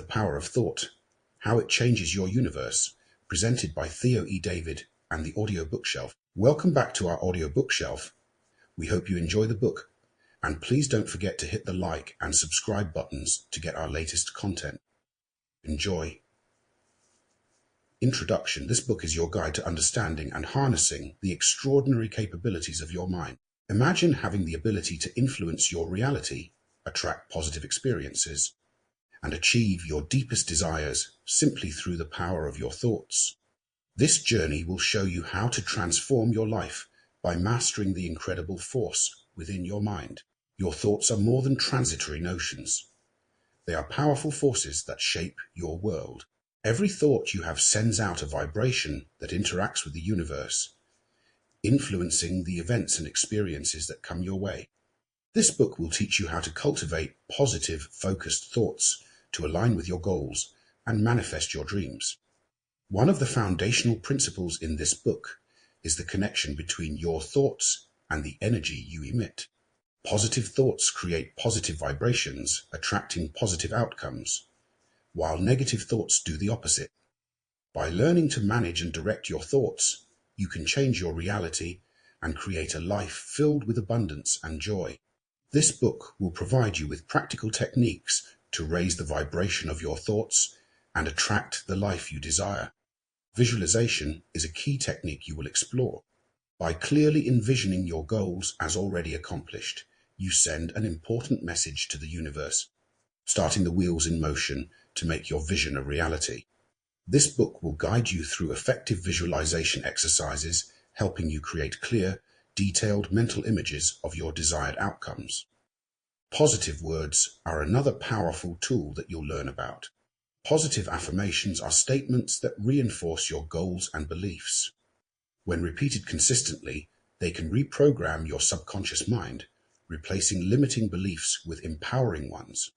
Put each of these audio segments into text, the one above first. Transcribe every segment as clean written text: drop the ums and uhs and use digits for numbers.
The Power of Thought, How It Changes Your Universe, presented by Theo E. David and the Audiobook Shelf. Welcome back to our Audiobook Shelf. We hope you enjoy the book, and please don't forget to hit the like and subscribe buttons to get our latest content. Enjoy. Introduction. This book is your guide to understanding and harnessing the extraordinary capabilities of your mind. Imagine having the ability to influence your reality, attract positive experiences, and achieve your deepest desires simply through the power of your thoughts. This journey will show you how to transform your life by mastering the incredible force within your mind. Your thoughts are more than transitory notions. They are powerful forces that shape your world. Every thought you have sends out a vibration that interacts with the universe, influencing the events and experiences that come your way. This book will teach you how to cultivate positive, focused thoughts to align with your goals and manifest your dreams. One of the foundational principles in this book is the connection between your thoughts and the energy you emit. Positive thoughts create positive vibrations, attracting positive outcomes, while negative thoughts do the opposite. By learning to manage and direct your thoughts, you can change your reality and create a life filled with abundance and joy. This book will provide you with practical techniques to raise the vibration of your thoughts and attract the life you desire. Visualization is a key technique you will explore. By clearly envisioning your goals as already accomplished, you send an important message to the universe, starting the wheels in motion to make your vision a reality. This book will guide you through effective visualization exercises, helping you create clear, detailed mental images of your desired outcomes. Positive words are another powerful tool that you'll learn about. Positive affirmations are statements that reinforce your goals and beliefs. When repeated consistently, they can reprogram your subconscious mind, replacing limiting beliefs with empowering ones.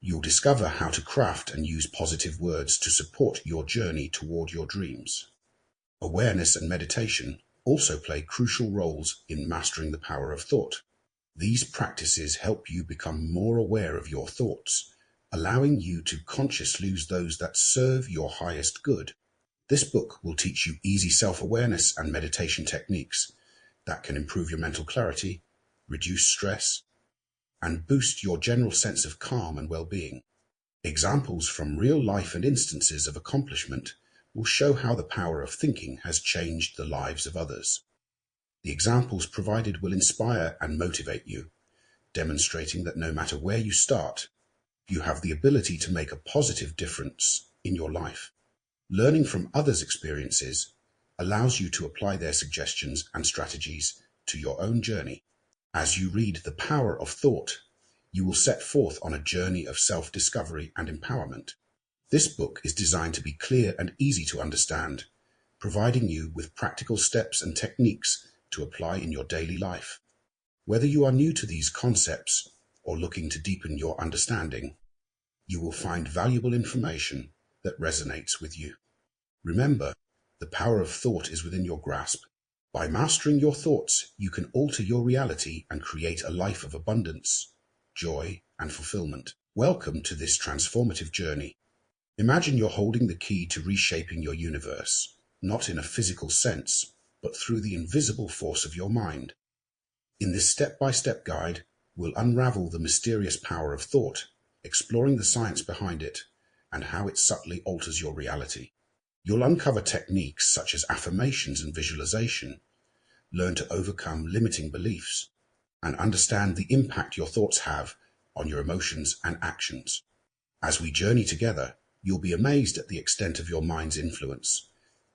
You'll discover how to craft and use positive words to support your journey toward your dreams. Awareness and meditation also play crucial roles in mastering the power of thought. These practices help you become more aware of your thoughts, allowing you to consciously use those that serve your highest good. This book will teach you easy self-awareness and meditation techniques that can improve your mental clarity, reduce stress, and boost your general sense of calm and well-being. Examples from real life and instances of accomplishment will show how the power of thinking has changed the lives of others. The examples provided will inspire and motivate you, demonstrating that no matter where you start, you have the ability to make a positive difference in your life. Learning from others' experiences allows you to apply their suggestions and strategies to your own journey. As you read The Power of Thought, you will set forth on a journey of self-discovery and empowerment. This book is designed to be clear and easy to understand, providing you with practical steps and techniques to apply in your daily life. Whether you are new to these concepts or looking to deepen your understanding, you will find valuable information that resonates with you. Remember, the power of thought is within your grasp. By mastering your thoughts, you can alter your reality and create a life of abundance, joy, and fulfillment. Welcome to this transformative journey. Imagine you're holding the key to reshaping your universe, not in a physical sense, but through the invisible force of your mind. In this step-by-step guide, we'll unravel the mysterious power of thought, exploring the science behind it and how it subtly alters your reality. You'll uncover techniques such as affirmations and visualization, learn to overcome limiting beliefs, and understand the impact your thoughts have on your emotions and actions. As we journey together, you'll be amazed at the extent of your mind's influence,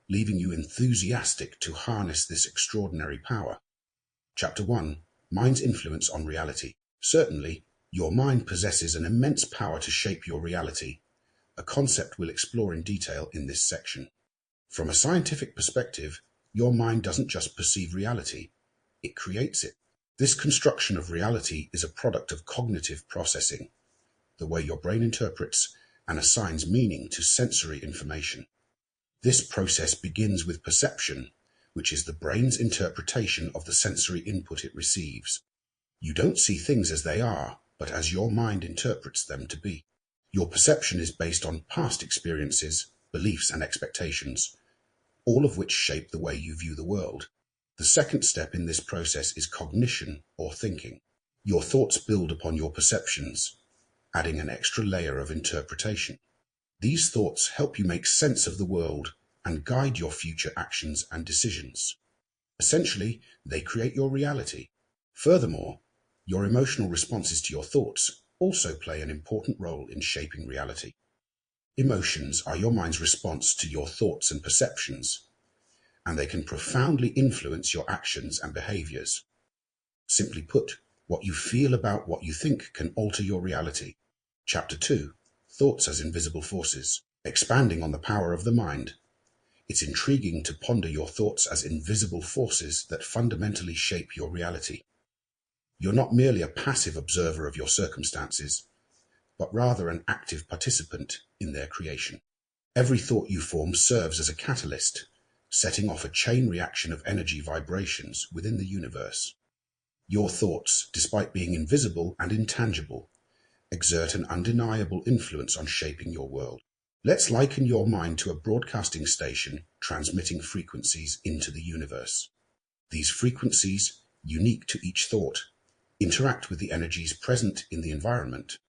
leaving you enthusiastic to harness this extraordinary power. Chapter 1. Mind's Influence on Reality. Certainly, your mind possesses an immense power to shape your reality, a concept we'll explore in detail in this section. From a scientific perspective, your mind doesn't just perceive reality, it creates it. This construction of reality is a product of cognitive processing, the way your brain interprets and assigns meaning to sensory information. This process begins with perception, which is the brain's interpretation of the sensory input it receives. You don't see things as they are, but as your mind interprets them to be. Your perception is based on past experiences, beliefs, and expectations, all of which shape the way you view the world. The second step in this process is cognition or thinking. Your thoughts build upon your perceptions, adding an extra layer of interpretation. These thoughts help you make sense of the world and guide your future actions and decisions. Essentially, they create your reality. Furthermore, your emotional responses to your thoughts also play an important role in shaping reality. Emotions are your mind's response to your thoughts and perceptions, and they can profoundly influence your actions and behaviors. Simply put, what you feel about what you think can alter your reality. Chapter 2, Thoughts as Invisible Forces. Expanding on the power of the mind. It's intriguing to ponder your thoughts as invisible forces that fundamentally shape your reality. You're not merely a passive observer of your circumstances, but rather an active participant in their creation. Every thought you form serves as a catalyst, setting off a chain reaction of energy vibrations within the universe. Your thoughts, despite being invisible and intangible, exert an undeniable influence on shaping your world. Let's liken your mind to a broadcasting station transmitting frequencies into the universe. These frequencies, unique to each thought, interact with the energies present in the environment.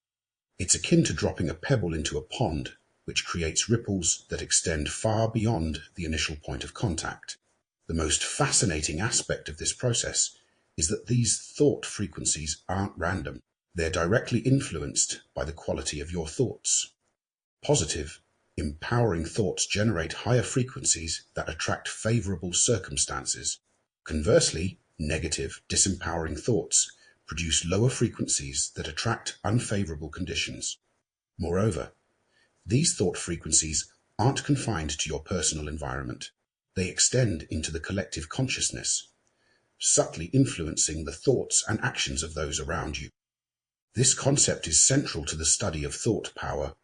It's akin to dropping a pebble into a pond, which creates ripples that extend far beyond the initial point of contact. The most fascinating aspect of this process is that these thought frequencies aren't random. They're directly influenced by the quality of your thoughts. Positive, empowering thoughts generate higher frequencies that attract favorable circumstances. Conversely, negative, disempowering thoughts produce lower frequencies that attract unfavorable conditions. Moreover, these thought frequencies aren't confined to your personal environment. They extend into the collective consciousness, subtly influencing the thoughts and actions of those around you. This concept is central to the study of thought power,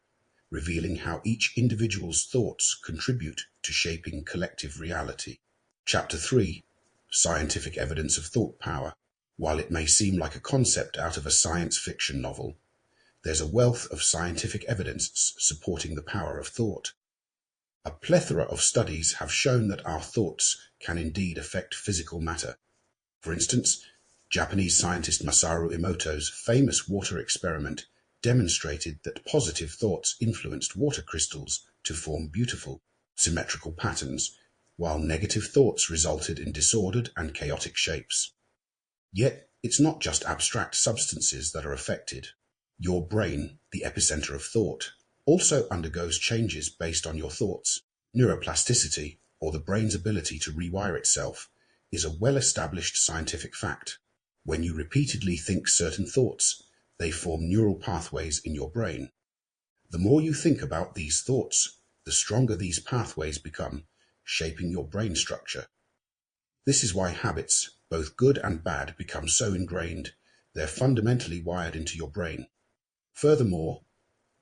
revealing how each individual's thoughts contribute to shaping collective reality. Chapter 3, Scientific Evidence of Thought Power. While it may seem like a concept out of a science fiction novel, there's a wealth of scientific evidence supporting the power of thought. A plethora of studies have shown that our thoughts can indeed affect physical matter. For instance, Japanese scientist Masaru Emoto's famous water experiment demonstrated that positive thoughts influenced water crystals to form beautiful, symmetrical patterns, while negative thoughts resulted in disordered and chaotic shapes. Yet, it's not just abstract substances that are affected. Your brain, the epicenter of thought, also undergoes changes based on your thoughts. Neuroplasticity, or the brain's ability to rewire itself, is a well-established scientific fact. When you repeatedly think certain thoughts, they form neural pathways in your brain. The more you think about these thoughts, the stronger these pathways become, shaping your brain structure. This is why habits, both good and bad, become so ingrained. They're fundamentally wired into your brain. Furthermore,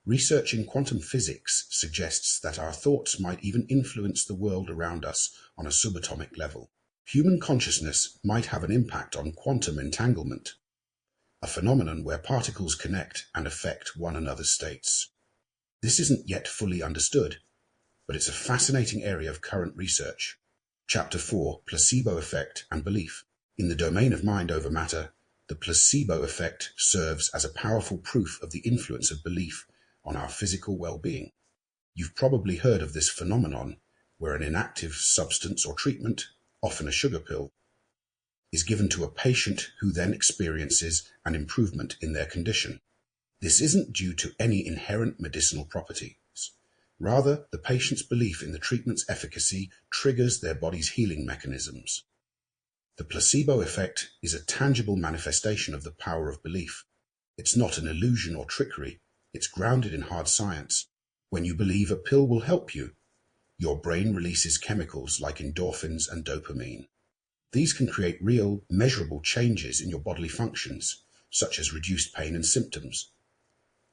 research in quantum physics suggests that our thoughts might even influence the world around us on a subatomic level. Human consciousness might have an impact on quantum entanglement, a phenomenon where particles connect and affect one another's states. This isn't yet fully understood, but it's a fascinating area of current research. Chapter 4, Placebo Effect and Belief. In the domain of mind over matter, the placebo effect serves as a powerful proof of the influence of belief on our physical well-being. You've probably heard of this phenomenon where an inactive substance or treatment, often a sugar pill, is given to a patient who then experiences an improvement in their condition. This isn't due to any inherent medicinal properties. Rather, the patient's belief in the treatment's efficacy triggers their body's healing mechanisms. The placebo effect is a tangible manifestation of the power of belief. It's not an illusion or trickery. It's grounded in hard science. When you believe a pill will help you, your brain releases chemicals like endorphins and dopamine. These can create real, measurable changes in your bodily functions, such as reduced pain and symptoms,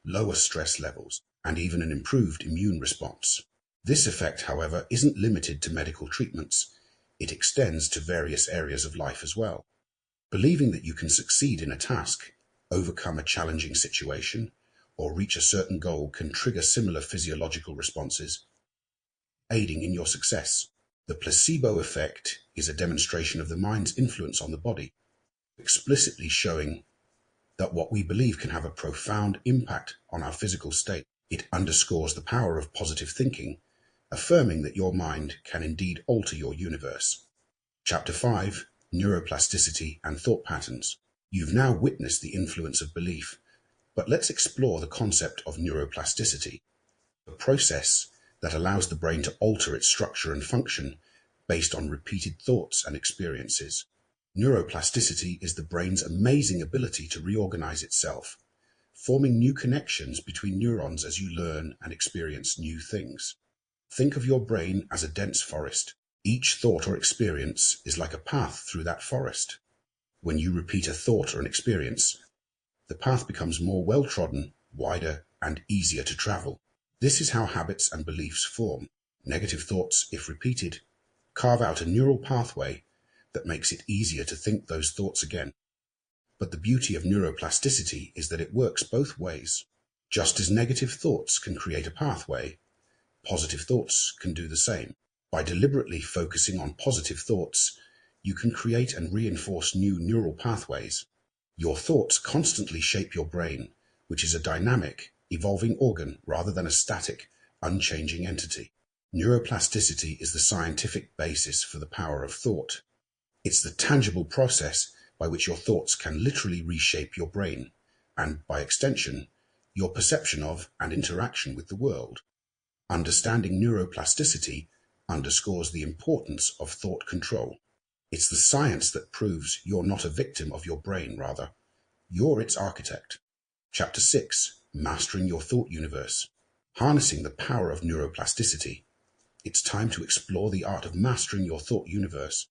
lower stress levels, and even an improved immune response. This effect, however, isn't limited to medical treatments. It extends to various areas of life as well. Believing that you can succeed in a task, overcome a challenging situation, or reach a certain goal can trigger similar physiological responses, aiding in your success. The placebo effect is a demonstration of the mind's influence on the body, explicitly showing that what we believe can have a profound impact on our physical state. It underscores the power of positive thinking, affirming that your mind can indeed alter your universe. Chapter 5: Neuroplasticity and Thought Patterns. You've now witnessed the influence of belief, but let's explore the concept of neuroplasticity, a process that allows the brain to alter its structure and function based on repeated thoughts and experiences. Neuroplasticity is the brain's amazing ability to reorganize itself, forming new connections between neurons as you learn and experience new things. Think of your brain as a dense forest. Each thought or experience is like a path through that forest. When you repeat a thought or an experience, the path becomes more well-trodden, wider, and easier to travel. This is how habits and beliefs form. Negative thoughts, if repeated, carve out a neural pathway that makes it easier to think those thoughts again. But the beauty of neuroplasticity is that it works both ways. Just as negative thoughts can create a pathway, positive thoughts can do the same. By deliberately focusing on positive thoughts, you can create and reinforce new neural pathways. Your thoughts constantly shape your brain, which is a dynamic, evolving organ rather than a static, unchanging entity. Neuroplasticity is the scientific basis for the power of thought. It's the tangible process by which your thoughts can literally reshape your brain, and by extension, your perception of and interaction with the world. Understanding neuroplasticity underscores the importance of thought control. It's the science that proves you're not a victim of your brain, rather, you're its architect. Chapter 6: Mastering Your Thought Universe. Harnessing the power of neuroplasticity. It's time to explore the art of mastering your thought universe,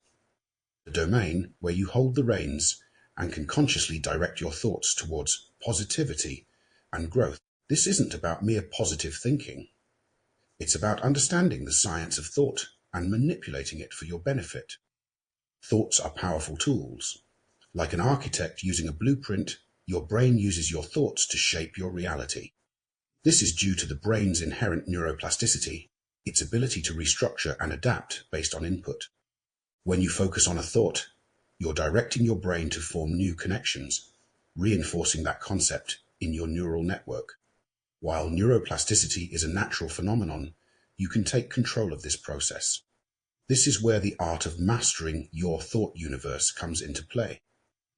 the domain where you hold the reins and can consciously direct your thoughts towards positivity and growth. This isn't about mere positive thinking. It's about understanding the science of thought and manipulating it for your benefit. Thoughts are powerful tools. Like an architect using a blueprint, your brain uses your thoughts to shape your reality. This is due to the brain's inherent neuroplasticity, its ability to restructure and adapt based on input. When you focus on a thought, you're directing your brain to form new connections, reinforcing that concept in your neural network. While neuroplasticity is a natural phenomenon, you can take control of this process. This is where the art of mastering your thought universe comes into play.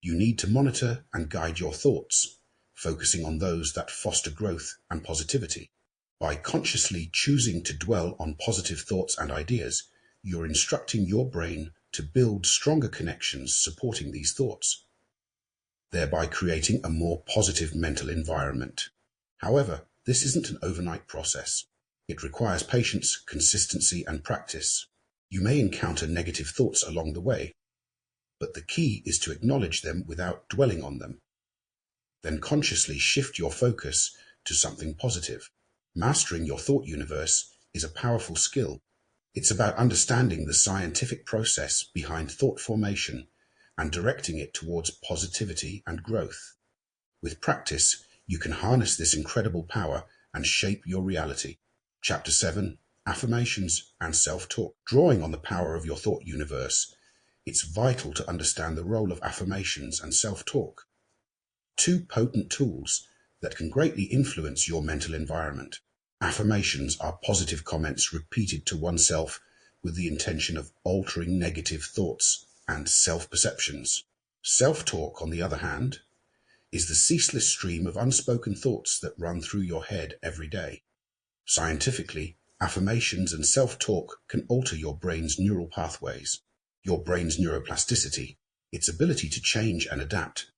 You need to monitor and guide your thoughts, focusing on those that foster growth and positivity. By consciously choosing to dwell on positive thoughts and ideas, you're instructing your brain to build stronger connections supporting these thoughts, thereby creating a more positive mental environment. However, this isn't an overnight process. It requires patience, consistency, and practice. You may encounter negative thoughts along the way, but the key is to acknowledge them without dwelling on them. Then consciously shift your focus to something positive. Mastering your thought universe is a powerful skill. It's about understanding the scientific process behind thought formation and directing it towards positivity and growth. With practice, you can harness this incredible power and shape your reality. Chapter 7: Affirmations and Self-Talk. Drawing on the power of your thought universe, it's vital to understand the role of affirmations and self-talk, two potent tools that can greatly influence your mental environment. Affirmations are positive comments repeated to oneself with the intention of altering negative thoughts and self-perceptions. Self-talk, on the other hand, is the ceaseless stream of unspoken thoughts that run through your head every day. Scientifically, affirmations and self-talk can alter your brain's neural pathways. Your brain's neuroplasticity, its ability to change and adapt,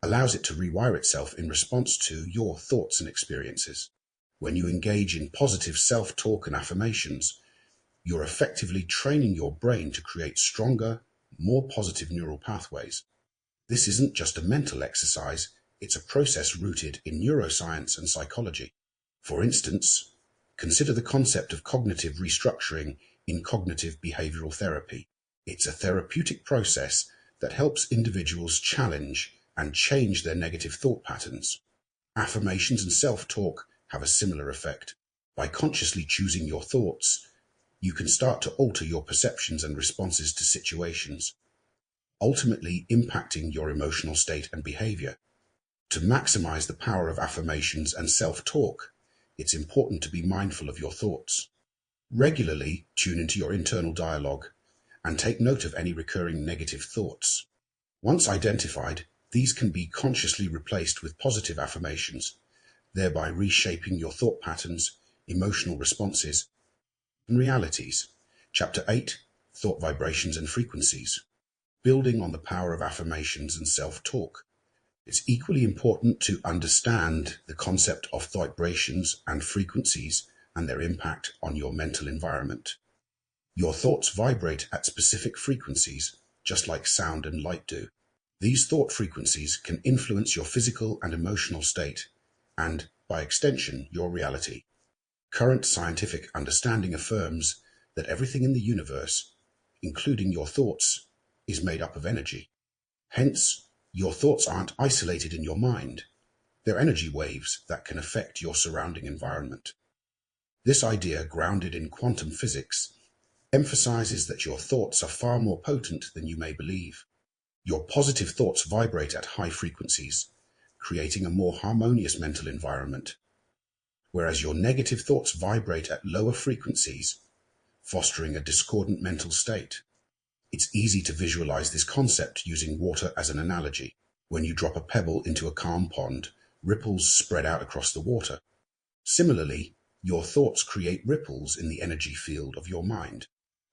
allows it to rewire itself in response to your thoughts and experiences. When you engage in positive self-talk and affirmations, you're effectively training your brain to create stronger, more positive neural pathways. This isn't just a mental exercise, it's a process rooted in neuroscience and psychology. For instance, consider the concept of cognitive restructuring in cognitive behavioral therapy. It's a therapeutic process that helps individuals challenge and change their negative thought patterns. Affirmations and self-talk have a similar effect. By consciously choosing your thoughts, you can start to alter your perceptions and responses to situations, ultimately impacting your emotional state and behavior. To maximize the power of affirmations and self-talk, it's important to be mindful of your thoughts. Regularly tune into your internal dialogue and take note of any recurring negative thoughts. Once identified, these can be consciously replaced with positive affirmations, thereby reshaping your thought patterns, emotional responses, and realities. Chapter 8, Thought Vibrations and Frequencies. Building on the power of affirmations and self-talk. It's equally important to understand the concept of thought vibrations and frequencies and their impact on your mental environment. Your thoughts vibrate at specific frequencies, just like sound and light do. These thought frequencies can influence your physical and emotional state, and, by extension, your reality. Current scientific understanding affirms that everything in the universe, including your thoughts, is made up of energy. Hence, your thoughts aren't isolated in your mind. They're energy waves that can affect your surrounding environment. This idea, grounded in quantum physics, emphasizes that your thoughts are far more potent than you may believe. Your positive thoughts vibrate at high frequencies, creating a more harmonious mental environment, whereas your negative thoughts vibrate at lower frequencies, fostering a discordant mental state. It's easy to visualize this concept using water as an analogy. When you drop a pebble into a calm pond, ripples spread out across the water. Similarly, your thoughts create ripples in the energy field of your mind.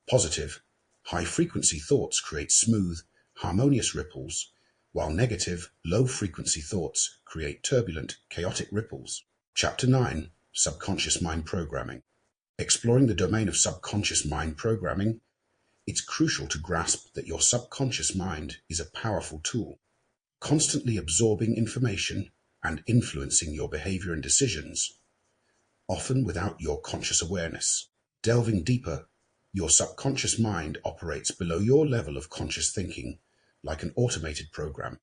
Positive, high-frequency thoughts create smooth, harmonious ripples, while negative, low-frequency thoughts create turbulent, chaotic ripples. Chapter 9, Subconscious Mind Programming. Exploring the domain of subconscious mind programming, it's crucial to grasp that your subconscious mind is a powerful tool, constantly absorbing information and influencing your behavior and decisions, often without your conscious awareness. Delving deeper, your subconscious mind operates below your level of conscious thinking, like an automated program.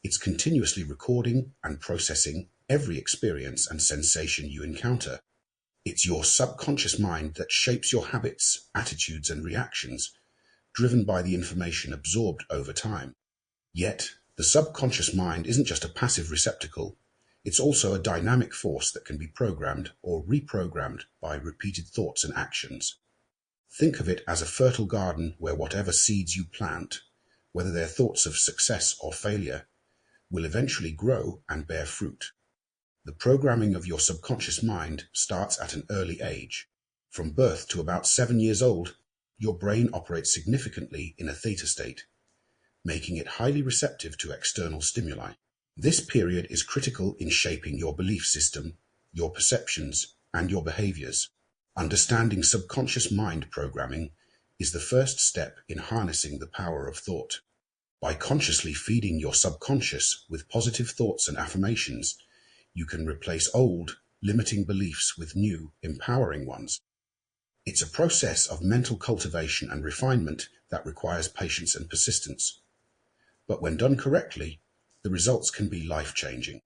It's continuously recording and processing every experience and sensation you encounter. It's your subconscious mind that shapes your habits, attitudes, and reactions, driven by the information absorbed over time. Yet, the subconscious mind isn't just a passive receptacle, it's also a dynamic force that can be programmed or reprogrammed by repeated thoughts and actions. Think of it as a fertile garden where whatever seeds you plant, whether they're thoughts of success or failure, will eventually grow and bear fruit. The programming of your subconscious mind starts at an early age. From birth to about 7 years old, your brain operates significantly in a theta state, making it highly receptive to external stimuli. This period is critical in shaping your belief system, your perceptions, and your behaviors. Understanding subconscious mind programming is the first step in harnessing the power of thought. By consciously feeding your subconscious with positive thoughts and affirmations, you can replace old, limiting beliefs with new, empowering ones. It's a process of mental cultivation and refinement that requires patience and persistence. But when done correctly, the results can be life-changing.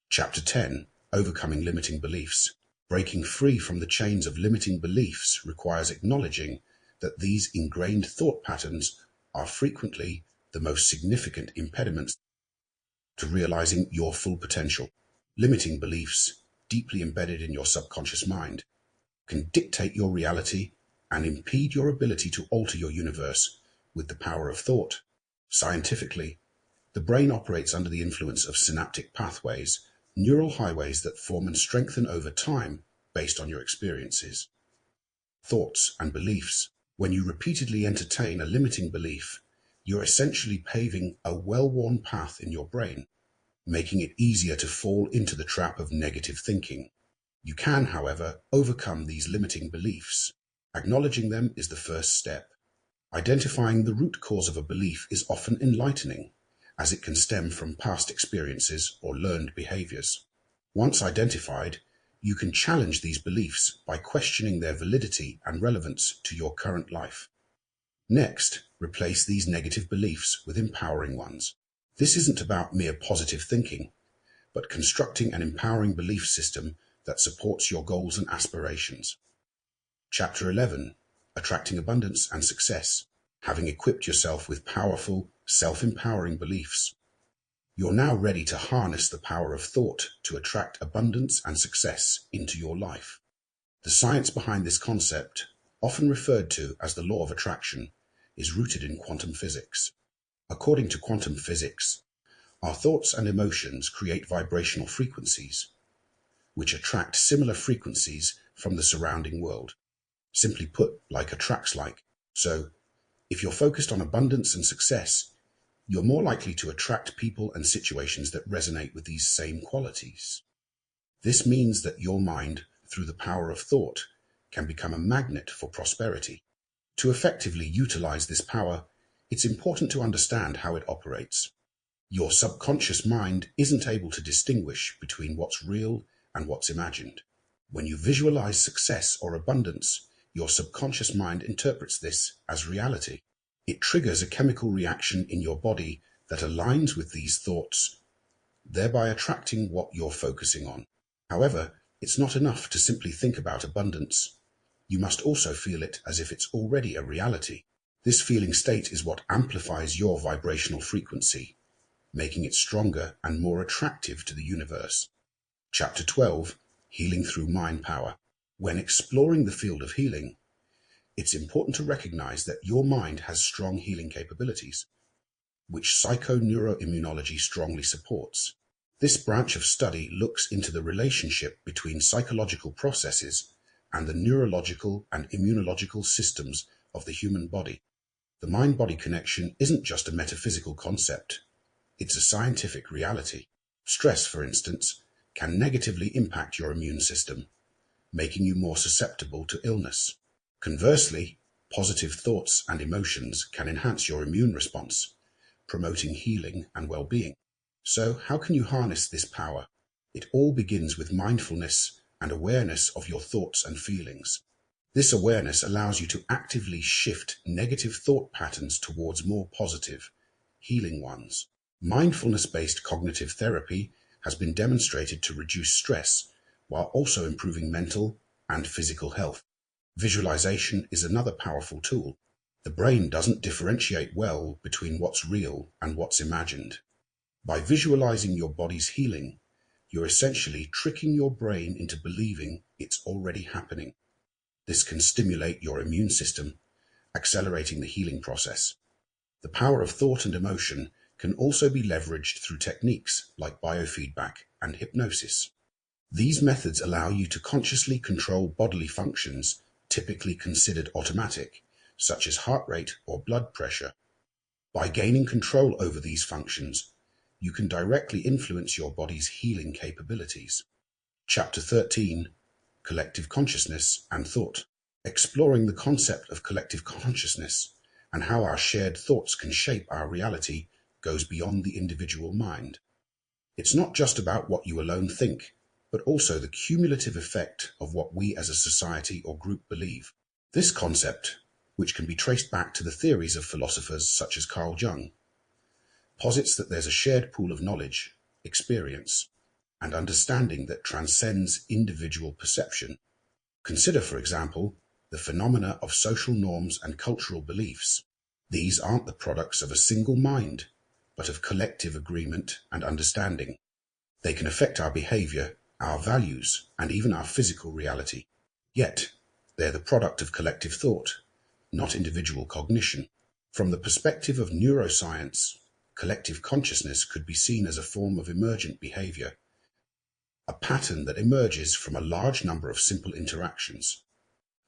Chapter 10, Overcoming Limiting Beliefs. Breaking free from the chains of limiting beliefs requires acknowledging that these ingrained thought patterns are frequently the most significant impediments to realizing your full potential. Limiting beliefs, deeply embedded in your subconscious mind, can dictate your reality and impede your ability to alter your universe with the power of thought. Scientifically, the brain operates under the influence of synaptic pathways, neural highways that form and strengthen over time based on your experiences, thoughts, and beliefs. When you repeatedly entertain a limiting belief, you're essentially paving a well-worn path in your brain, making it easier to fall into the trap of negative thinking. You can, however, overcome these limiting beliefs. Acknowledging them is the first step. Identifying the root cause of a belief is often enlightening, as it can stem from past experiences or learned behaviors. Once identified, you can challenge these beliefs by questioning their validity and relevance to your current life. Next, replace these negative beliefs with empowering ones. This isn't about mere positive thinking, but constructing an empowering belief system that supports your goals and aspirations. Chapter 11. Attracting Abundance and Success. Having equipped yourself with powerful, self-empowering beliefs, you're now ready to harness the power of thought to attract abundance and success into your life. The science behind this concept, often referred to as the law of attraction, is rooted in quantum physics. According to quantum physics, our thoughts and emotions create vibrational frequencies, which attract similar frequencies from the surrounding world. Simply put, like attracts like. So, if you're focused on abundance and success, you're more likely to attract people and situations that resonate with these same qualities. This means that your mind, through the power of thought, can become a magnet for prosperity. To effectively utilize this power, it's important to understand how it operates. Your subconscious mind isn't able to distinguish between what's real and what's imagined. When you visualize success or abundance, your subconscious mind interprets this as reality. It triggers a chemical reaction in your body that aligns with these thoughts, thereby attracting what you're focusing on. However, it's not enough to simply think about abundance. You must also feel it as if it's already a reality. This feeling state is what amplifies your vibrational frequency, making it stronger and more attractive to the universe. Chapter 12. Healing through Mind Power. When exploring the field of healing, it's important to recognize that your mind has strong healing capabilities, which psychoneuroimmunology strongly supports. This branch of study looks into the relationship between psychological processes and the neurological and immunological systems of the human body. The mind-body connection isn't just a metaphysical concept, it's a scientific reality. Stress, for instance, can negatively impact your immune system, making you more susceptible to illness. Conversely, positive thoughts and emotions can enhance your immune response, promoting healing and well-being. So, how can you harness this power? It all begins with mindfulness and awareness of your thoughts and feelings. This awareness allows you to actively shift negative thought patterns towards more positive, healing ones. Mindfulness-based cognitive therapy has been demonstrated to reduce stress while also improving mental and physical health. Visualization is another powerful tool. The brain doesn't differentiate well between what's real and what's imagined. By visualizing your body's healing, you're essentially tricking your brain into believing it's already happening. This can stimulate your immune system, accelerating the healing process. The power of thought and emotion can also be leveraged through techniques like biofeedback and hypnosis. These methods allow you to consciously control bodily functions typically considered automatic, such as heart rate or blood pressure. By gaining control over these functions, you can directly influence your body's healing capabilities. Chapter 13. Collective Consciousness and Thought. Exploring the concept of collective consciousness and how our shared thoughts can shape our reality goes beyond the individual mind. It's not just about what you alone think, but also the cumulative effect of what we as a society or group believe. This concept, which can be traced back to the theories of philosophers such as Carl Jung, posits that there's a shared pool of knowledge, experience, and understanding that transcends individual perception. Consider, for example, the phenomena of social norms and cultural beliefs. These aren't the products of a single mind, but of collective agreement and understanding. They can affect our behavior, our values, and even our physical reality. Yet, they're the product of collective thought, not individual cognition. From the perspective of neuroscience, collective consciousness could be seen as a form of emergent behavior, a pattern that emerges from a large number of simple interactions.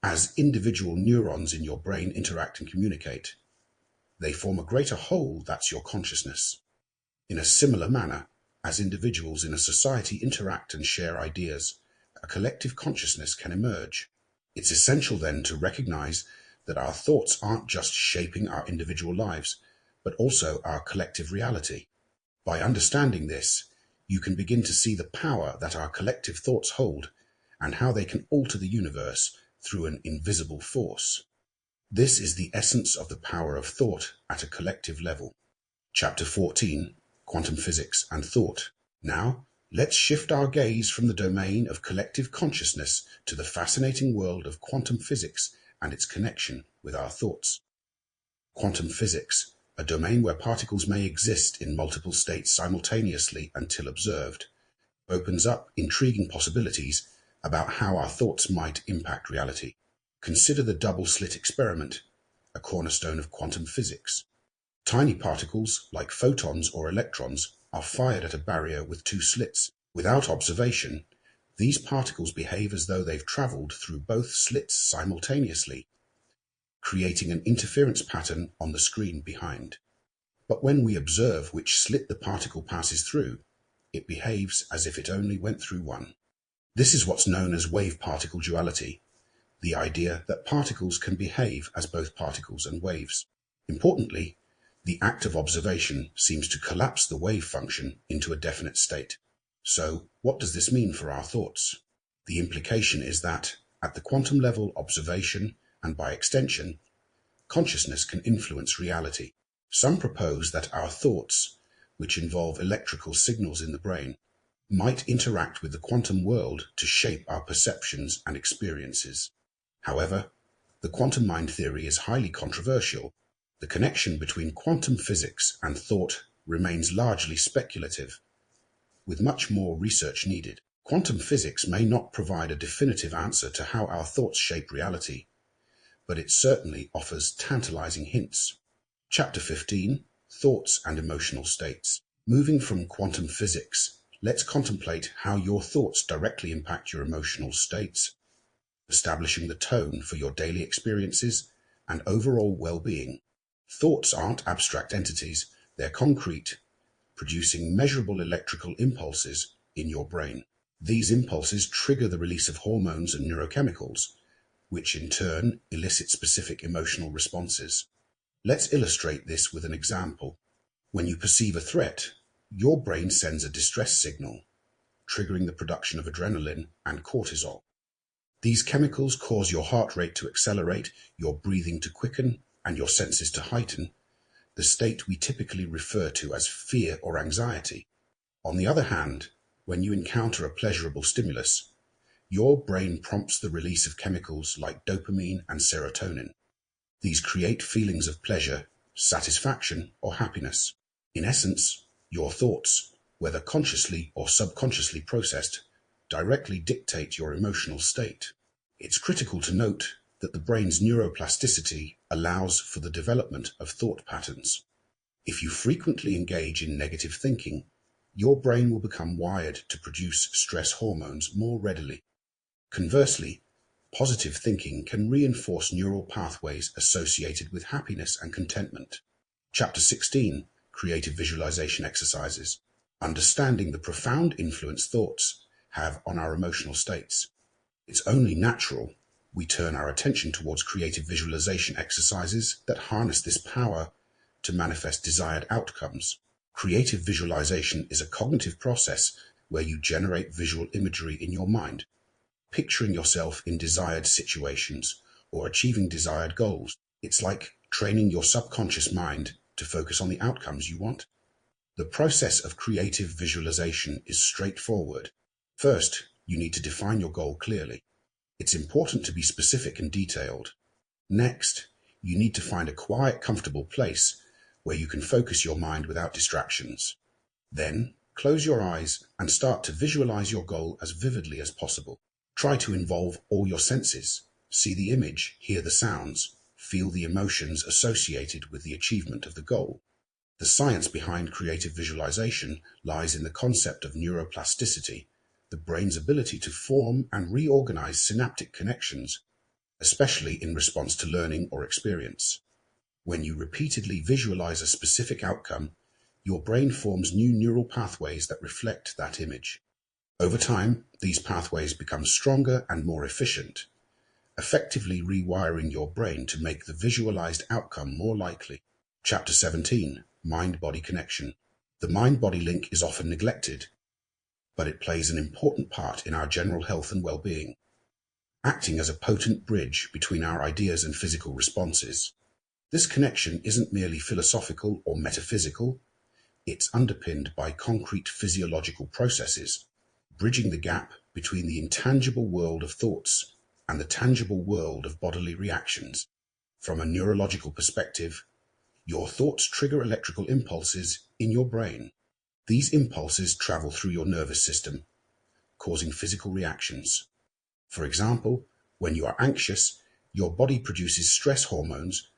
As individual neurons in your brain interact and communicate, they form a greater whole that's your consciousness. In a similar manner, as individuals in a society interact and share ideas, a collective consciousness can emerge. It's essential then to recognize that our thoughts aren't just shaping our individual lives, but also our collective reality. By understanding this, you can begin to see the power that our collective thoughts hold and how they can alter the universe through an invisible force. This is the essence of the power of thought at a collective level. Chapter 14. Quantum Physics and Thought. Now, Let's shift our gaze from the domain of collective consciousness to the fascinating world of quantum physics and its connection with our thoughts. Quantum physics, a domain where particles may exist in multiple states simultaneously until observed, opens up intriguing possibilities about how our thoughts might impact reality. Consider the double-slit experiment, a cornerstone of quantum physics. Tiny particles, like photons or electrons, are fired at a barrier with two slits. Without observation, these particles behave as though they've traveled through both slits simultaneously, creating an interference pattern on the screen behind. But when we observe which slit the particle passes through, it behaves as if it only went through one. This is what's known as wave-particle duality, the idea that particles can behave as both particles and waves. Importantly, the act of observation seems to collapse the wave function into a definite state. So, what does this mean for our thoughts? The implication is that, at the quantum level, observation, and by extension, consciousness can influence reality. Some propose that our thoughts, which involve electrical signals in the brain, might interact with the quantum world to shape our perceptions and experiences. However, the quantum mind theory is highly controversial. The connection between quantum physics and thought remains largely speculative, with much more research needed. Quantum physics may not provide a definitive answer to how our thoughts shape reality, but it certainly offers tantalizing hints. Chapter 15, Thoughts and Emotional States. Moving from quantum physics, let's contemplate how your thoughts directly impact your emotional states, establishing the tone for your daily experiences and overall well-being. Thoughts aren't abstract entities, they're concrete, producing measurable electrical impulses in your brain. These impulses trigger the release of hormones and neurochemicals, which in turn elicit specific emotional responses. Let's illustrate this with an example. When you perceive a threat, your brain sends a distress signal, triggering the production of adrenaline and cortisol. These chemicals cause your heart rate to accelerate, your breathing to quicken, and your senses to heighten, the state we typically refer to as fear or anxiety. On the other hand, when you encounter a pleasurable stimulus, your brain prompts the release of chemicals like dopamine and serotonin. These create feelings of pleasure, satisfaction, or happiness. In essence, your thoughts, whether consciously or subconsciously processed, directly dictate your emotional state. It's critical to note that the brain's neuroplasticity allows for the development of thought patterns. If you frequently engage in negative thinking, your brain will become wired to produce stress hormones more readily. Conversely, positive thinking can reinforce neural pathways associated with happiness and contentment. Chapter 16, Creative Visualization Exercises. Understanding the profound influence thoughts have on our emotional states. It's only natural we turn our attention towards creative visualization exercises that harness this power to manifest desired outcomes. Creative visualization is a cognitive process where you generate visual imagery in your mind, picturing yourself in desired situations or achieving desired goals. It's like training your subconscious mind to focus on the outcomes you want. The process of creative visualization is straightforward. First, you need to define your goal clearly. It's important to be specific and detailed. Next, you need to find a quiet, comfortable place where you can focus your mind without distractions. Then, close your eyes and start to visualize your goal as vividly as possible. Try to involve all your senses. See the image, hear the sounds, feel the emotions associated with the achievement of the goal. The science behind creative visualization lies in the concept of neuroplasticity, the brain's ability to form and reorganize synaptic connections, especially in response to learning or experience. When you repeatedly visualize a specific outcome, your brain forms new neural pathways that reflect that image. Over time, these pathways become stronger and more efficient, effectively rewiring your brain to make the visualized outcome more likely. Chapter 17, Mind-Body Connection. The mind-body link is often neglected, but it plays an important part in our general health and well-being, acting as a potent bridge between our ideas and physical responses. This connection isn't merely philosophical or metaphysical, It's underpinned by concrete physiological processes, bridging the gap between the intangible world of thoughts and the tangible world of bodily reactions. From a neurological perspective, your thoughts trigger electrical impulses in your brain. These impulses travel through your nervous system, causing physical reactions. For example, when you are anxious, your body produces stress hormones,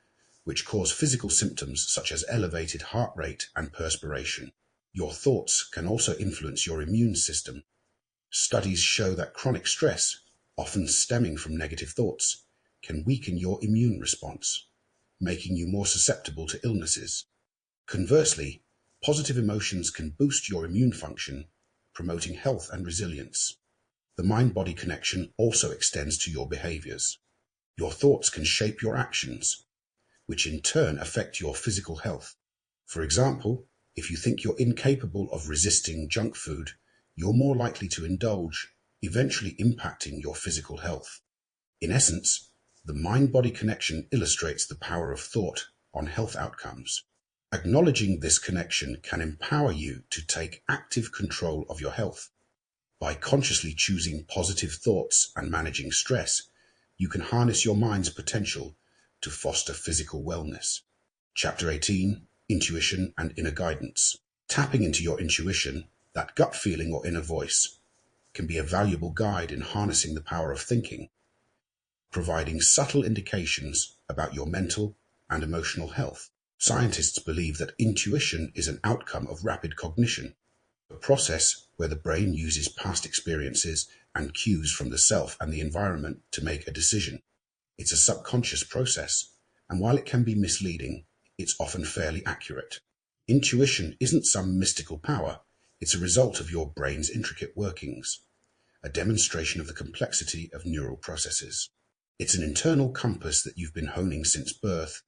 which cause physical symptoms such as elevated heart rate and perspiration. Your thoughts can also influence your immune system. Studies show that chronic stress, often stemming from negative thoughts, can weaken your immune response, making you more susceptible to illnesses. Conversely, positive emotions can boost your immune function, promoting health and resilience. The mind-body connection also extends to your behaviors. Your thoughts can shape your actions, which in turn affect your physical health. For example, if you think you're incapable of resisting junk food, you're more likely to indulge, eventually impacting your physical health. In essence, the mind-body connection illustrates the power of thought on health outcomes. Acknowledging this connection can empower you to take active control of your health. By consciously choosing positive thoughts and managing stress, you can harness your mind's potential to foster physical wellness. Chapter 18, Intuition and Inner Guidance. Tapping into your intuition, that gut feeling or inner voice, can be a valuable guide in harnessing the power of thinking, providing subtle indications about your mental and emotional health. Scientists believe that intuition is an outcome of rapid cognition, a process where the brain uses past experiences and cues from the self and the environment to make a decision. It's a subconscious process, and while it can be misleading, it's often fairly accurate. Intuition isn't some mystical power, it's a result of your brain's intricate workings, a demonstration of the complexity of neural processes. It's an internal compass that you've been honing since birth,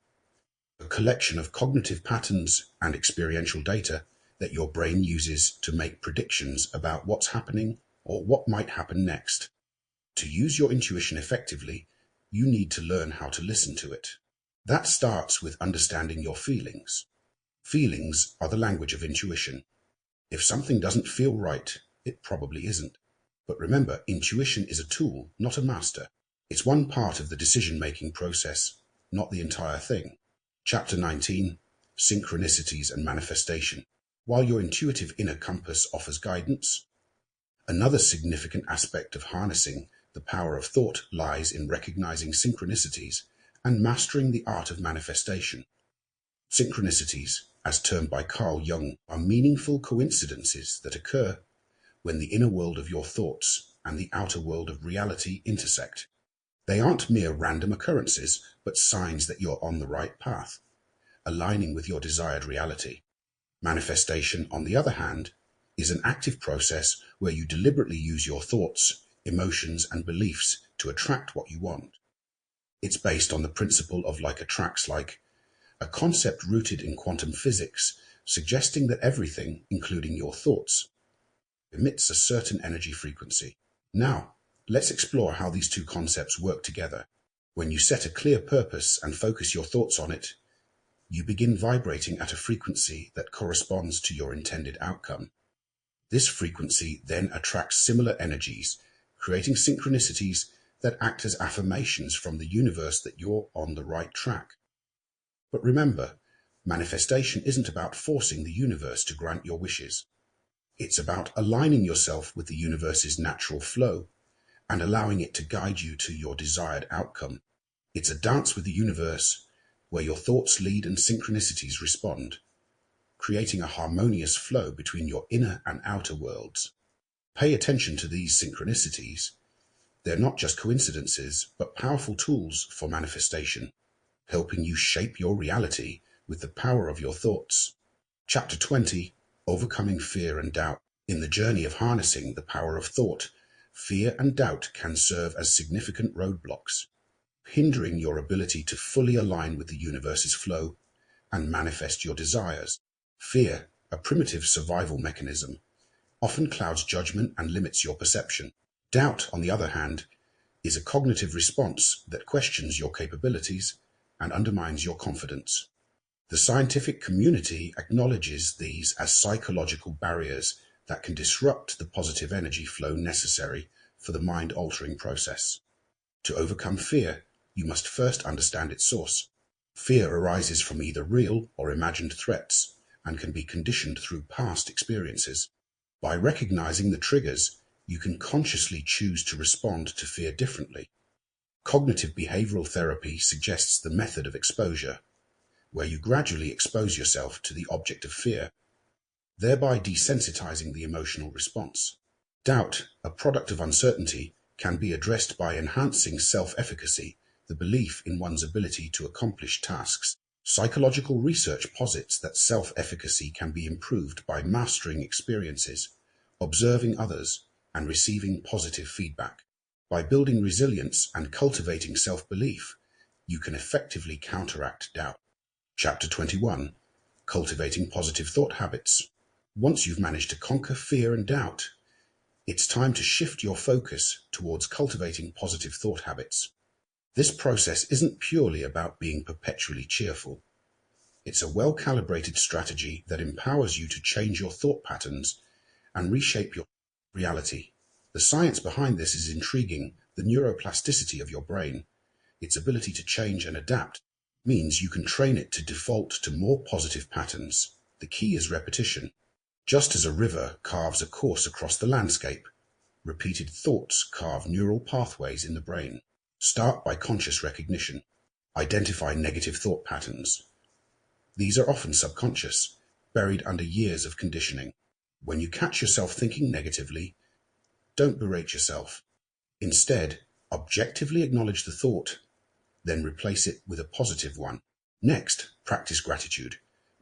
a collection of cognitive patterns and experiential data that your brain uses to make predictions about what's happening or what might happen next. To use your intuition effectively, you need to learn how to listen to it. That starts with understanding your feelings. Feelings are the language of intuition. If something doesn't feel right, it probably isn't. But remember, intuition is a tool, not a master. It's one part of the decision-making process, not the entire thing. Chapter 19, Synchronicities and Manifestation. While your intuitive inner compass offers guidance, another significant aspect of harnessing the power of thought lies in recognizing synchronicities and mastering the art of manifestation. Synchronicities, as termed by Carl Jung, are meaningful coincidences that occur when the inner world of your thoughts and the outer world of reality intersect. They aren't mere random occurrences, but signs that you're on the right path, aligning with your desired reality. Manifestation, on the other hand, is an active process where you deliberately use your thoughts, emotions, and beliefs to attract what you want. It's based on the principle of like attracts like, a concept rooted in quantum physics, suggesting that everything, including your thoughts, emits a certain energy frequency. Now, let's explore how these two concepts work together. When you set a clear purpose and focus your thoughts on it, you begin vibrating at a frequency that corresponds to your intended outcome. This frequency then attracts similar energies, creating synchronicities that act as affirmations from the universe that you're on the right track. But remember, manifestation isn't about forcing the universe to grant your wishes. It's about aligning yourself with the universe's natural flow and allowing it to guide you to your desired outcome. It's a dance with the universe where your thoughts lead and synchronicities respond, creating a harmonious flow between your inner and outer worlds. Pay attention to these synchronicities. They're not just coincidences, but powerful tools for manifestation, helping you shape your reality with the power of your thoughts. Chapter 20, Overcoming Fear and Doubt. In the journey of harnessing the power of thought, fear and doubt can serve as significant roadblocks, hindering your ability to fully align with the universe's flow and manifest your desires. Fear, a primitive survival mechanism, often clouds judgment and limits your perception. Doubt, on the other hand, is a cognitive response that questions your capabilities and undermines your confidence. The scientific community acknowledges these as psychological barriers that can disrupt the positive energy flow necessary for the mind-altering process. To overcome fear, you must first understand its source. Fear arises from either real or imagined threats and can be conditioned through past experiences. By recognizing the triggers, you can consciously choose to respond to fear differently. Cognitive behavioral therapy suggests the method of exposure, where you gradually expose yourself to the object of fear, thereby desensitizing the emotional response. Doubt, a product of uncertainty, can be addressed by enhancing self-efficacy, the belief in one's ability to accomplish tasks. Psychological research posits that self-efficacy can be improved by mastering experiences, observing others, and receiving positive feedback. By building resilience and cultivating self-belief, you can effectively counteract doubt. Chapter 21: Cultivating Positive Thought Habits. Once you've managed to conquer fear and doubt, it's time to shift your focus towards cultivating positive thought habits. This process isn't purely about being perpetually cheerful. It's a well-calibrated strategy that empowers you to change your thought patterns and reshape your reality. The science behind this is intriguing. The neuroplasticity of your brain, its ability to change and adapt, means you can train it to default to more positive patterns. The key is repetition. Just as a river carves a course across the landscape, repeated thoughts carve neural pathways in the brain. Start by conscious recognition. Identify negative thought patterns. These are often subconscious, buried under years of conditioning. When you catch yourself thinking negatively, don't berate yourself. Instead, objectively acknowledge the thought, then replace it with a positive one. Next, practice gratitude.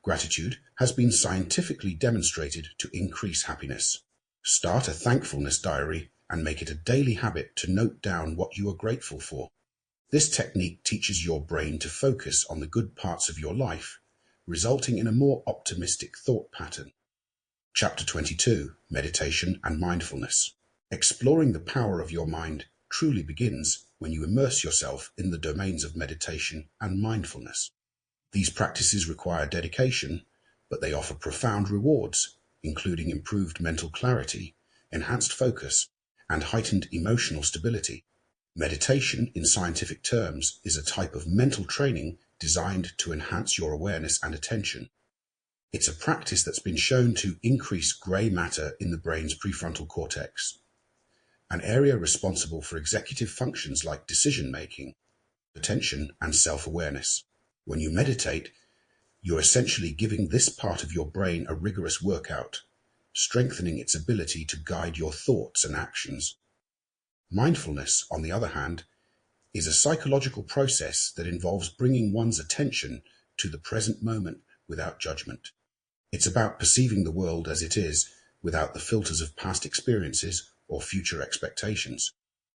Gratitude has been scientifically demonstrated to increase happiness. Start a thankfulness diary and make it a daily habit to note down what you are grateful for. This technique teaches your brain to focus on the good parts of your life, resulting in a more optimistic thought pattern. Chapter 22: Meditation and Mindfulness. Exploring the power of your mind truly begins when you immerse yourself in the domains of meditation and mindfulness. These practices require dedication, but they offer profound rewards, including improved mental clarity, enhanced focus, and heightened emotional stability. Meditation, in scientific terms, is a type of mental training designed to enhance your awareness and attention. It's a practice that's been shown to increase gray matter in the brain's prefrontal cortex, an area responsible for executive functions like decision-making, attention, and self-awareness. When you meditate, you're essentially giving this part of your brain a rigorous workout, strengthening its ability to guide your thoughts and actions. Mindfulness, on the other hand, is a psychological process that involves bringing one's attention to the present moment without judgment. It's about perceiving the world as it is, without the filters of past experiences or future expectations.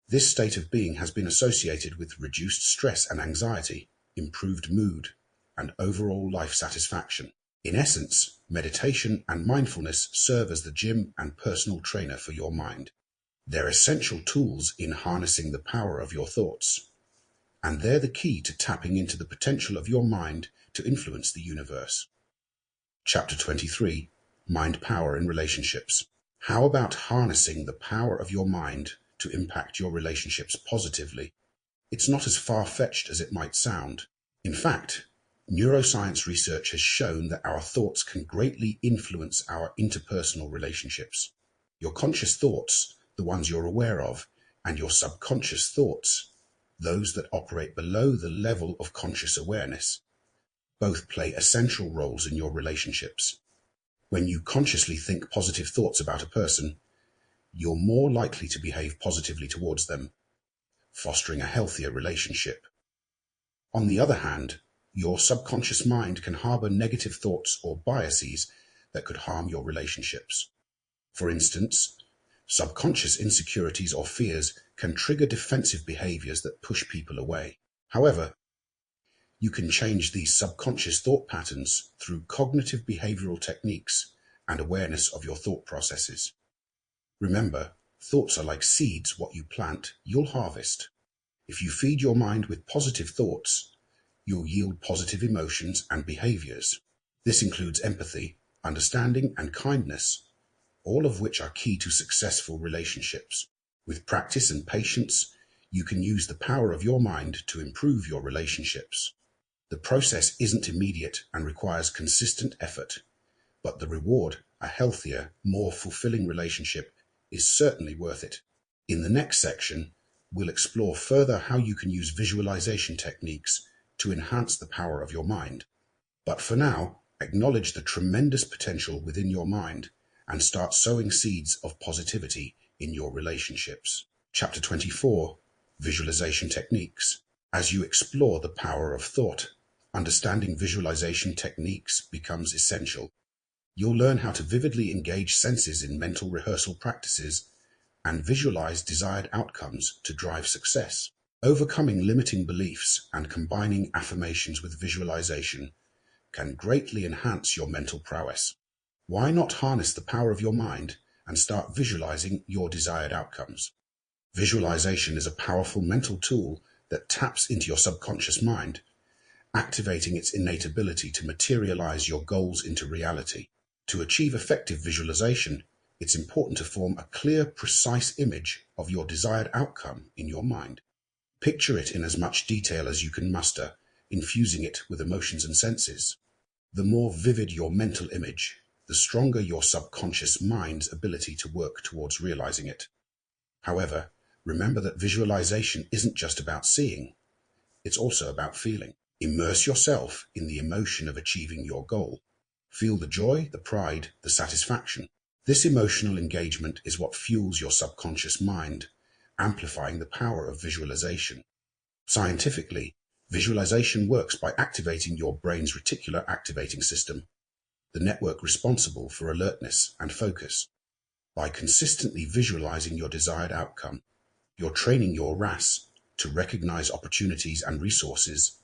This state of being has been associated with reduced stress and anxiety, improved mood, and overall life satisfaction. In essence, meditation and mindfulness serve as the gym and personal trainer for your mind. They're essential tools in harnessing the power of your thoughts, and they're the key to tapping into the potential of your mind to influence the universe. Chapter 23: Mind Power in Relationships. How about harnessing the power of your mind to impact your relationships positively? It's not as far-fetched as it might sound. In fact, neuroscience research has shown that our thoughts can greatly influence our interpersonal relationships. Your conscious thoughts, the ones you're aware of, and your subconscious thoughts, those that operate below the level of conscious awareness, both play essential roles in your relationships. When you consciously think positive thoughts about a person, you're more likely to behave positively towards them, fostering a healthier relationship. On the other hand, your subconscious mind can harbor negative thoughts or biases that could harm your relationships. For instance, subconscious insecurities or fears can trigger defensive behaviors that push people away. However, you can change these subconscious thought patterns through cognitive behavioral techniques and awareness of your thought processes. Remember, thoughts are like seeds. What you plant, you'll harvest. If you feed your mind with positive thoughts, you'll yield positive emotions and behaviors. This includes empathy, understanding, and kindness, all of which are key to successful relationships. With practice and patience, you can use the power of your mind to improve your relationships. The process isn't immediate and requires consistent effort, but the reward, a healthier, more fulfilling relationship, is certainly worth it. In the next section, we'll explore further how you can use visualization techniques to enhance the power of your mind. But for now, acknowledge the tremendous potential within your mind and start sowing seeds of positivity in your relationships. Chapter 24, Visualization Techniques. As you explore the power of thought, understanding visualization techniques becomes essential. You'll learn how to vividly engage senses in mental rehearsal practices and visualize desired outcomes to drive success. Overcoming limiting beliefs and combining affirmations with visualization can greatly enhance your mental prowess. Why not harness the power of your mind and start visualizing your desired outcomes? Visualization is a powerful mental tool that taps into your subconscious mind, activating its innate ability to materialize your goals into reality. To achieve effective visualization, it's important to form a clear, precise image of your desired outcome in your mind. Picture it in as much detail as you can muster, infusing it with emotions and senses. The more vivid your mental image, the stronger your subconscious mind's ability to work towards realizing it. However, remember that visualization isn't just about seeing, it's also about feeling. Immerse yourself in the emotion of achieving your goal. Feel the joy, the pride, the satisfaction. This emotional engagement is what fuels your subconscious mind, amplifying the power of visualization. Scientifically, visualization works by activating your brain's reticular activating system, the network responsible for alertness and focus. By consistently visualizing your desired outcome, you're training your RAS to recognize opportunities and resources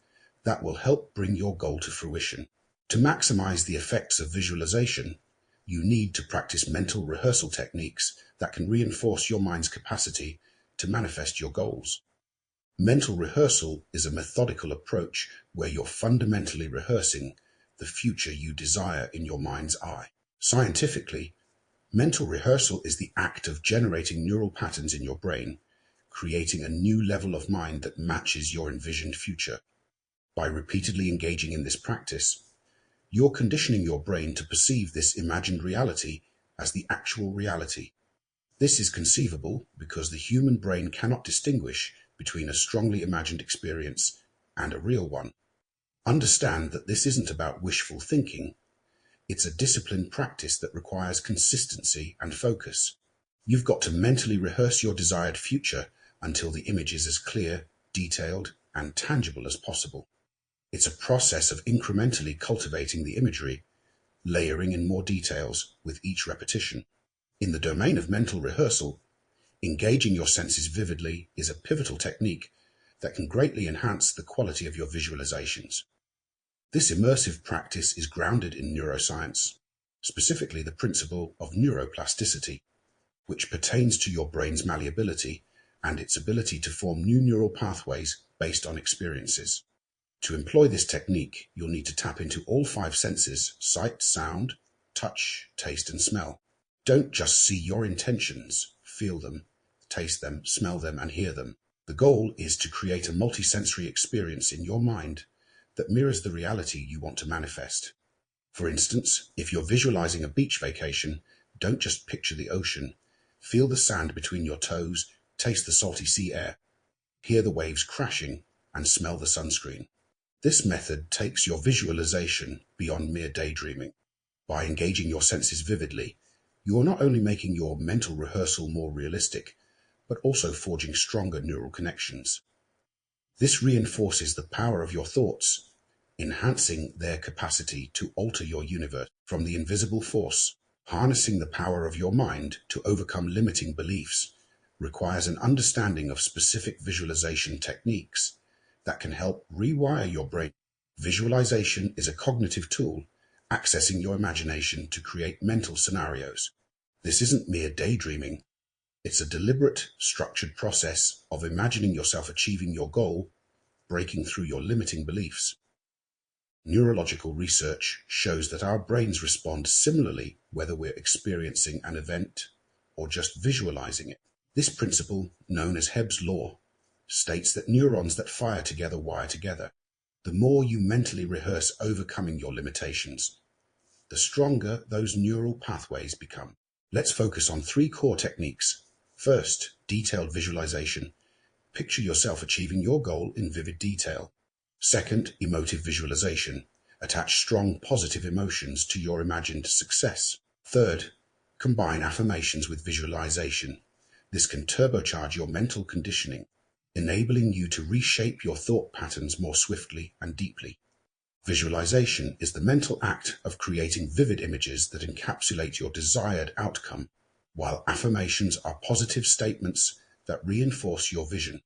that will help bring your goal to fruition. To maximize the effects of visualization, you need to practice mental rehearsal techniques that can reinforce your mind's capacity to manifest your goals. Mental rehearsal is a methodical approach where you're fundamentally rehearsing the future you desire in your mind's eye. Scientifically, mental rehearsal is the act of generating neural patterns in your brain, creating a new level of mind that matches your envisioned future. By repeatedly engaging in this practice, you're conditioning your brain to perceive this imagined reality as the actual reality. This is conceivable because the human brain cannot distinguish between a strongly imagined experience and a real one. Understand that this isn't about wishful thinking. It's a disciplined practice that requires consistency and focus. You've got to mentally rehearse your desired future until the image is as clear, detailed, and tangible as possible. It's a process of incrementally cultivating the imagery, layering in more details with each repetition. In the domain of mental rehearsal, engaging your senses vividly is a pivotal technique that can greatly enhance the quality of your visualizations. This immersive practice is grounded in neuroscience, specifically the principle of neuroplasticity, which pertains to your brain's malleability and its ability to form new neural pathways based on experiences. To employ this technique, you'll need to tap into all 5 senses: sight, sound, touch, taste, and smell. Don't just see your intentions, feel them, taste them, smell them, and hear them. The goal is to create a multisensory experience in your mind that mirrors the reality you want to manifest. For instance, if you're visualizing a beach vacation, don't just picture the ocean. Feel the sand between your toes, taste the salty sea air, hear the waves crashing, and smell the sunscreen. This method takes your visualization beyond mere daydreaming. By engaging your senses vividly, you are not only making your mental rehearsal more realistic, but also forging stronger neural connections. This reinforces the power of your thoughts, enhancing their capacity to alter your universe from the invisible force. Harnessing the power of your mind to overcome limiting beliefs requires an understanding of specific visualization techniques that can help rewire your brain. Visualization is a cognitive tool, accessing your imagination to create mental scenarios. This isn't mere daydreaming. It's a deliberate, structured process of imagining yourself achieving your goal, breaking through your limiting beliefs. Neurological research shows that our brains respond similarly whether we're experiencing an event or just visualizing it. This principle, known as Hebb's law, states that neurons that fire together wire together. The more you mentally rehearse overcoming your limitations, the stronger those neural pathways become. Let's focus on 3 core techniques. First, detailed visualization. Picture yourself achieving your goal in vivid detail. Second, emotive visualization. Attach strong positive emotions to your imagined success. Third, combine affirmations with visualization. This can turbocharge your mental conditioning, enabling you to reshape your thought patterns more swiftly and deeply. Visualization is the mental act of creating vivid images that encapsulate your desired outcome, while affirmations are positive statements that reinforce your vision.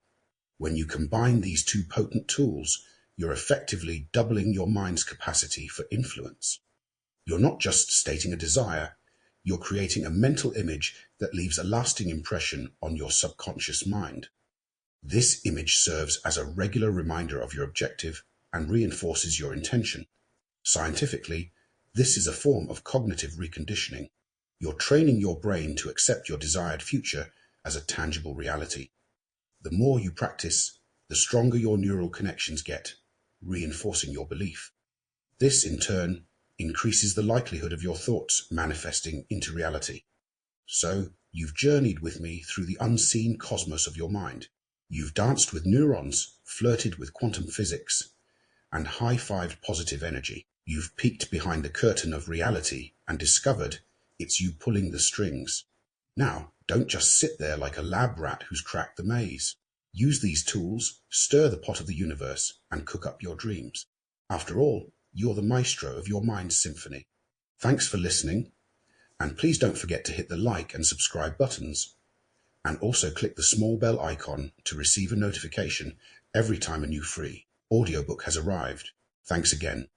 When you combine these 2 potent tools, you're effectively doubling your mind's capacity for influence. You're not just stating a desire, you're creating a mental image that leaves a lasting impression on your subconscious mind. This image serves as a regular reminder of your objective and reinforces your intention. Scientifically, this is a form of cognitive reconditioning. You're training your brain to accept your desired future as a tangible reality. The more you practice, the stronger your neural connections get, reinforcing your belief. This, in turn, increases the likelihood of your thoughts manifesting into reality. So, you've journeyed with me through the unseen cosmos of your mind. You've danced with neurons, flirted with quantum physics, and high-fived positive energy. You've peeked behind the curtain of reality and discovered it's you pulling the strings. Now, don't just sit there like a lab rat who's cracked the maze. Use these tools, stir the pot of the universe, and cook up your dreams. After all, you're the maestro of your mind's symphony. Thanks for listening, and please don't forget to hit the like and subscribe buttons, and also click the small bell icon to receive a notification every time a new free audiobook has arrived. Thanks again.